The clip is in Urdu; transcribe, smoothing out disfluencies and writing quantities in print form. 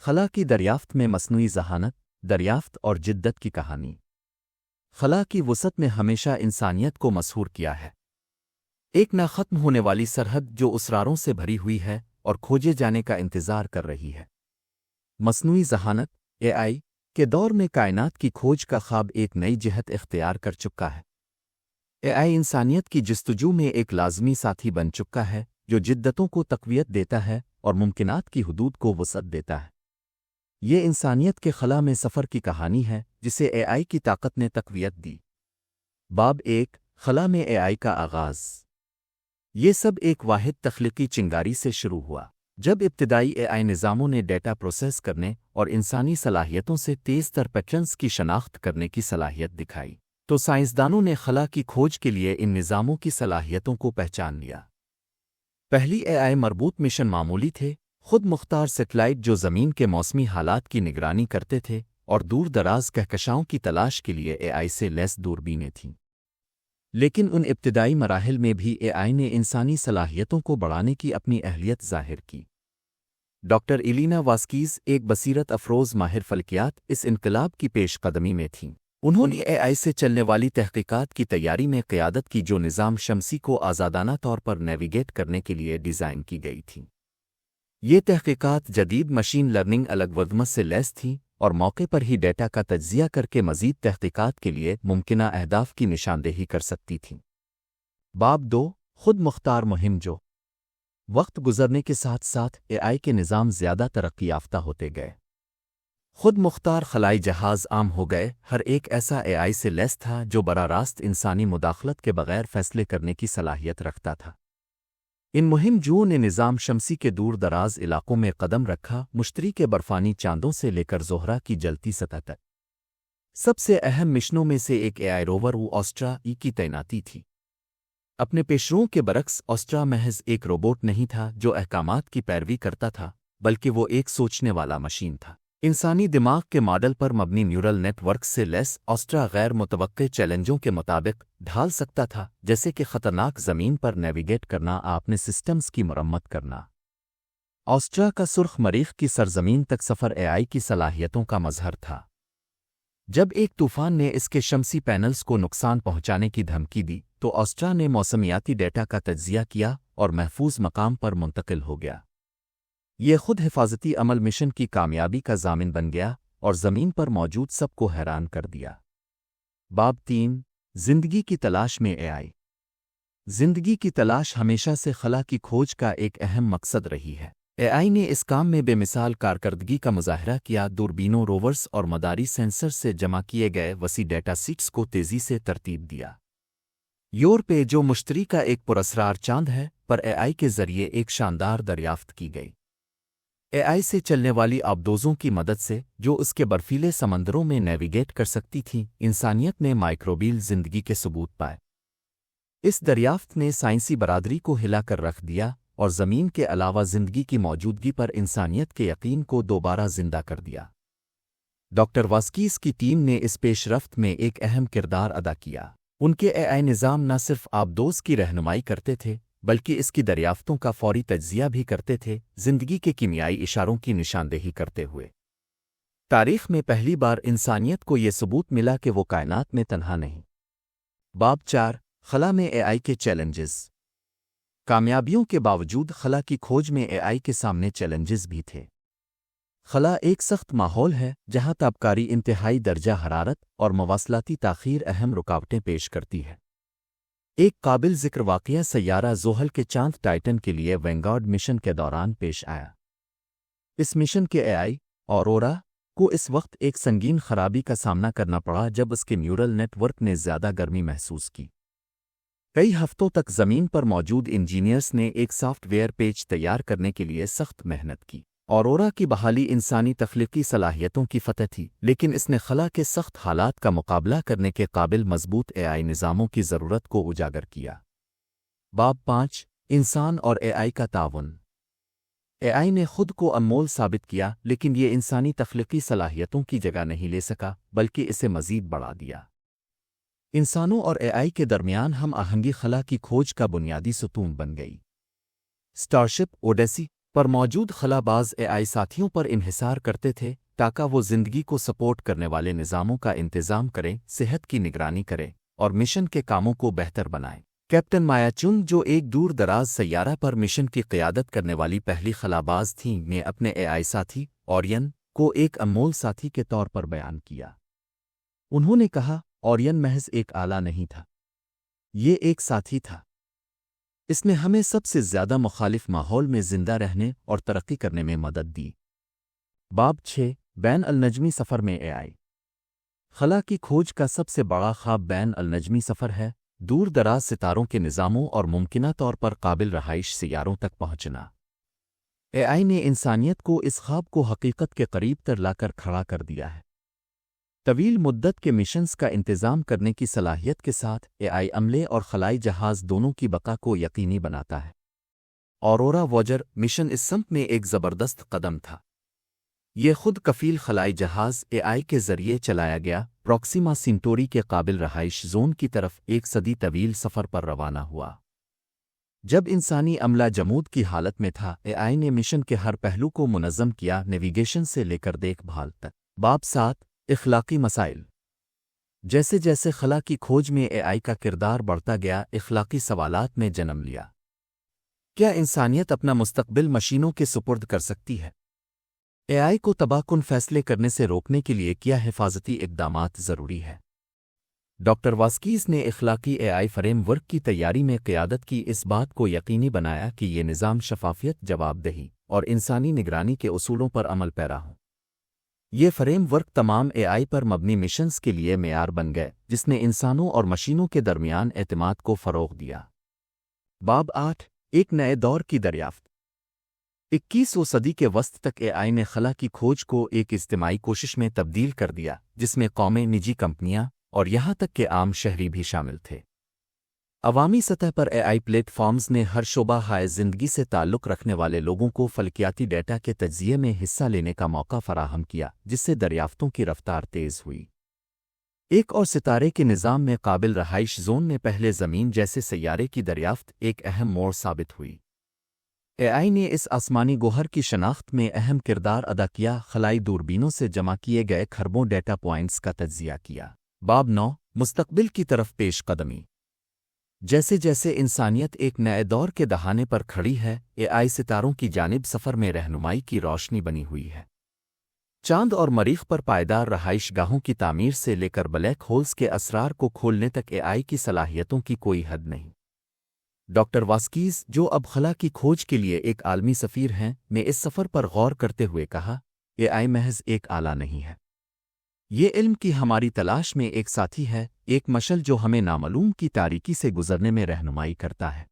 خلا کی دریافت میں مصنوعی ذہانت، دریافت اور جدت کی کہانی۔ خلا کی وسعت نے ہمیشہ انسانیت کو مسحور کیا ہے، ایک نہ ختم ہونے والی سرحد جو اسراروں سے بھری ہوئی ہے اور کھوجے جانے کا انتظار کر رہی ہے۔ مصنوعی ذہانت اے آئی کے دور میں کائنات کی کھوج کا خواب ایک نئی جہت اختیار کر چکا ہے۔ اے آئی انسانیت کی جستجو میں ایک لازمی ساتھی بن چکا ہے جو جدتوں کو تقویت دیتا ہے اور ممکنات کی حدود کو وسعت دیتا ہے۔ یہ انسانیت کے خلا میں سفر کی کہانی ہے جسے اے آئی کی طاقت نے تقویت دی۔ باب 1 خلا میں اے آئی کا آغاز۔ یہ سب ایک واحد تخلیقی چنگاری سے شروع ہوا، جب ابتدائی اے آئی نظاموں نے ڈیٹا پروسیس کرنے اور انسانی صلاحیتوں سے تیز تر پیٹرنز کی شناخت کرنے کی صلاحیت دکھائی، تو سائنسدانوں نے خلا کی کھوج کے لیے ان نظاموں کی صلاحیتوں کو پہچان لیا۔ پہلی اے آئی مربوط مشن معمولی تھے، خود مختار سیٹلائٹ جو زمین کے موسمی حالات کی نگرانی کرتے تھے اور دور دراز کہکشاؤں کی تلاش کے لیے اے آئی سے لیس دوربینیں تھیں۔ لیکن ان ابتدائی مراحل میں بھی اے آئی نے انسانی صلاحیتوں کو بڑھانے کی اپنی اہلیت ظاہر کی۔ ڈاکٹر ایلینا واسکیز ایک بصیرت افروز ماہر فلکیات اس انقلاب کی پیش قدمی میں تھیں۔ انہوں نے اے آئی سے چلنے والی تحقیقات کی تیاری میں قیادت کی جو نظام شمسی کو آزادانہ طور پر نیویگیٹ کرنے کے لیے ڈیزائن کی گئی تھیں۔ یہ تحقیقات جدید مشین لرننگ الگورتھمز سے لیس تھیں اور موقع پر ہی ڈیٹا کا تجزیہ کر کے مزید تحقیقات کے لیے ممکنہ اہداف کی نشاندہی کر سکتی تھیں۔ باب 2 خود مختار مہم۔ جو وقت گزرنے کے ساتھ ساتھ اے آئی کے نظام زیادہ ترقی یافتہ ہوتے گئے، خود مختار خلائی جہاز عام ہو گئے۔ ہر ایک ایسا اے آئی سے لیس تھا جو براہ راست انسانی مداخلت کے بغیر فیصلے کرنے کی صلاحیت رکھتا تھا۔ ان مہم جوؤں نے نظام شمسی کے دور دراز علاقوں میں قدم رکھا، مشتری کے برفانی چاندوں سے لے کر زہرہ کی جلتی سطح تک۔ سب سے اہم مشنوں میں سے ایک اے آئی روور آسٹرا ای کی تعیناتی تھی۔ اپنے پیشروؤں کے برعکس آسٹرا محض ایک روبوٹ نہیں تھا جو احکامات کی پیروی کرتا تھا، بلکہ وہ ایک سوچنے والا مشین تھا۔ انسانی دماغ کے ماڈل پر مبنی نیورل نیٹ ورک سے لیس آسٹرا غیر متوقع چیلنجوں کے مطابق ڈھال سکتا تھا، جیسے کہ خطرناک زمین پر نیویگیٹ کرنا، اپنے سسٹمز کی مرمت کرنا۔ آسٹرا کا سرخ مریخ کی سرزمین تک سفر اے آئی کی صلاحیتوں کا مظہر تھا۔ جب ایک طوفان نے اس کے شمسی پینلز کو نقصان پہنچانے کی دھمکی دی تو آسٹرا نے موسمیاتی ڈیٹا کا تجزیہ کیا اور محفوظ مقام پر منتقل ہو گیا۔ یہ خود حفاظتی عمل مشن کی کامیابی کا ضامن بن گیا اور زمین پر موجود سب کو حیران کر دیا۔ باب 3 زندگی کی تلاش میں اے آئی۔ زندگی کی تلاش ہمیشہ سے خلا کی کھوج کا ایک اہم مقصد رہی ہے۔ اے آئی نے اس کام میں بے مثال کارکردگی کا مظاہرہ کیا، دوربینوں، روورز اور مداری سینسر سے جمع کیے گئے وسیع ڈیٹا سیٹس کو تیزی سے ترتیب دیا۔ یورپے جو مشتری کا ایک پراسرار چاند ہے، پر اے آئی کے ذریعے ایک شاندار دریافت کی گئی۔ اے آئی سے چلنے والی آبدوزوں کی مدد سے جو اس کے برفیلے سمندروں میں نیویگیٹ کر سکتی تھیں، انسانیت نے مائکروبیل زندگی کے ثبوت پائے۔ اس دریافت نے سائنسی برادری کو ہلا کر رکھ دیا اور زمین کے علاوہ زندگی کی موجودگی پر انسانیت کے یقین کو دوبارہ زندہ کر دیا۔ ڈاکٹر واسکیز کی ٹیم نے اس پیش رفت میں ایک اہم کردار ادا کیا۔ ان کے اے آئی نظام نہ صرف آبدوز کی رہنمائی کرتے تھے بلکہ اس کی دریافتوں کا فوری تجزیہ بھی کرتے تھے، زندگی کے کیمیائی اشاروں کی نشاندہی کرتے ہوئے۔ تاریخ میں پہلی بار انسانیت کو یہ ثبوت ملا کہ وہ کائنات میں تنہا نہیں۔ باب 4 خلا میں اے آئی کے چیلنجز۔ کامیابیوں کے باوجود خلا کی کھوج میں اے آئی کے سامنے چیلنجز بھی تھے۔ خلا ایک سخت ماحول ہے جہاں تابکاری، انتہائی درجہ حرارت اور مواصلاتی تاخیر اہم رکاوٹیں پیش کرتی ہے۔ ایک قابل ذکر واقعہ سیارہ زحل کے چاند ٹائٹن کے لیے وینگارڈ مشن کے دوران پیش آیا۔ اس مشن کے اے آئی اورورا کو اس وقت ایک سنگین خرابی کا سامنا کرنا پڑا جب اس کے نیورل نیٹ ورک نے زیادہ گرمی محسوس کی۔ کئی ہفتوں تک زمین پر موجود انجینئرز نے ایک سافٹ ویئر پیچ تیار کرنے کے لیے سخت محنت کی۔ اورورا کی بحالی انسانی تخلیقی صلاحیتوں کی فتح تھی، لیکن اس نے خلا کے سخت حالات کا مقابلہ کرنے کے قابل مضبوط اے آئی نظاموں کی ضرورت کو اجاگر کیا۔ باب 5 انسان اور اے آئی کا تعاون۔ اے آئی نے خود کو انمول ثابت کیا، لیکن یہ انسانی تخلیقی صلاحیتوں کی جگہ نہیں لے سکا بلکہ اسے مزید بڑھا دیا۔ انسانوں اور اے آئی کے درمیان ہم آہنگی خلا کی کھوج کا بنیادی ستون بن گئی۔ اسٹارشپ اوڈیسی پر موجود خلا باز اے آئی ساتھیوں پر انحصار کرتے تھے تاکہ وہ زندگی کو سپورٹ کرنے والے نظاموں کا انتظام کریں، صحت کی نگرانی کریں اور مشن کے کاموں کو بہتر بنائیں۔ کیپٹن مایا چنگ، جو ایک دور دراز سیارہ پر مشن کی قیادت کرنے والی پہلی خلاباز تھیں، نے اپنے اے آئی ساتھی اورین کو ایک انمول ساتھی کے طور پر بیان کیا۔ انہوں نے کہا، اورین محض ایک آلہ نہیں تھا، یہ ایک ساتھی تھا۔ اس نے ہمیں سب سے زیادہ مخالف ماحول میں زندہ رہنے اور ترقی کرنے میں مدد دی۔ باب 6 بین النجمی سفر میں اے آئی۔ خلا کی کھوج کا سب سے بڑا خواب بین النجمی سفر ہے، دور دراز ستاروں کے نظاموں اور ممکنہ طور پر قابل رہائش سیاروں تک پہنچنا۔ اے آئی نے انسانیت کو اس خواب کو حقیقت کے قریب تر لا کر کھڑا کر دیا ہے۔ طویل مدت کے مشنز کا انتظام کرنے کی صلاحیت کے ساتھ اے آئی عملے اور خلائی جہاز دونوں کی بقا کو یقینی بناتا ہے۔ اورورا واجر مشن اس سمت میں ایک زبردست قدم تھا۔ یہ خود کفیل خلائی جہاز اے آئی کے ذریعے چلایا گیا پروکسیما سینٹوری کے قابل رہائش زون کی طرف ایک صدی طویل سفر پر روانہ ہوا۔ جب انسانی عملہ جمود کی حالت میں تھا، اے آئی نے مشن کے ہر پہلو کو منظم کیا، نیویگیشن سے لے کر دیکھ بھال تک۔ باب 7 اخلاقی مسائل۔ جیسے جیسے خلا کی کھوج میں اے آئی کا کردار بڑھتا گیا، اخلاقی سوالات نے جنم لیا۔ کیا انسانیت اپنا مستقبل مشینوں کے سپرد کر سکتی ہے؟ اے آئی کو تباہ کن فیصلے کرنے سے روکنے کے لیے کیا حفاظتی اقدامات ضروری ہے؟ ڈاکٹر واسکیز نے اخلاقی اے آئی فریم ورک کی تیاری میں قیادت کی، اس بات کو یقینی بنایا کہ یہ نظام شفافیت، جواب دہی اور انسانی نگرانی کے اصولوں پر عمل پیرا ہو۔ یہ فریم ورک تمام اے آئی پر مبنی مشنز کے لیے معیار بن گئے، جس نے انسانوں اور مشینوں کے درمیان اعتماد کو فروغ دیا۔ باب 8 ایک نئے دور کی دریافت۔ 21ویں صدی کے وسط تک اے آئی نے خلا کی کھوج کو ایک اجتماعی کوشش میں تبدیل کر دیا، جس میں قومیں، نجی کمپنیاں اور یہاں تک کہ عام شہری بھی شامل تھے۔ عوامی سطح پر اے آئی پلیٹ فارمز نے ہر شعبہ ہائے زندگی سے تعلق رکھنے والے لوگوں کو فلکیاتی ڈیٹا کے تجزیے میں حصہ لینے کا موقع فراہم کیا، جس سے دریافتوں کی رفتار تیز ہوئی۔ ایک اور ستارے کے نظام میں قابل رہائش زون میں پہلے زمین جیسے سیارے کی دریافت ایک اہم موڑ ثابت ہوئی۔ اے آئی نے اس آسمانی گوہر کی شناخت میں اہم کردار ادا کیا، خلائی دوربینوں سے جمع کیے گئے کھربوں ڈیٹا پوائنٹس کا تجزیہ کیا۔ باب 9 مستقبل کی طرف پیش قدمی۔ جیسے جیسے انسانیت ایک نئے دور کے دہانے پر کھڑی ہے، اے آئی ستاروں کی جانب سفر میں رہنمائی کی روشنی بنی ہوئی ہے۔ چاند اور مریخ پر پائیدار رہائش گاہوں کی تعمیر سے لے کر بلیک ہولز کے اسرار کو کھولنے تک اے آئی کی صلاحیتوں کی کوئی حد نہیں۔ ڈاکٹر واسکیز، جو اب خلا کی کھوج کے لیے ایک عالمی سفیر ہیں، نے اس سفر پر غور کرتے ہوئے کہا، اے آئی محض ایک آلہ نہیں ہے، یہ علم کی ہماری تلاش میں ایک ساتھی ہے، ایک مشل جو ہمیں نامعلوم کی تاریکی سے گزرنے میں رہنمائی کرتا ہے۔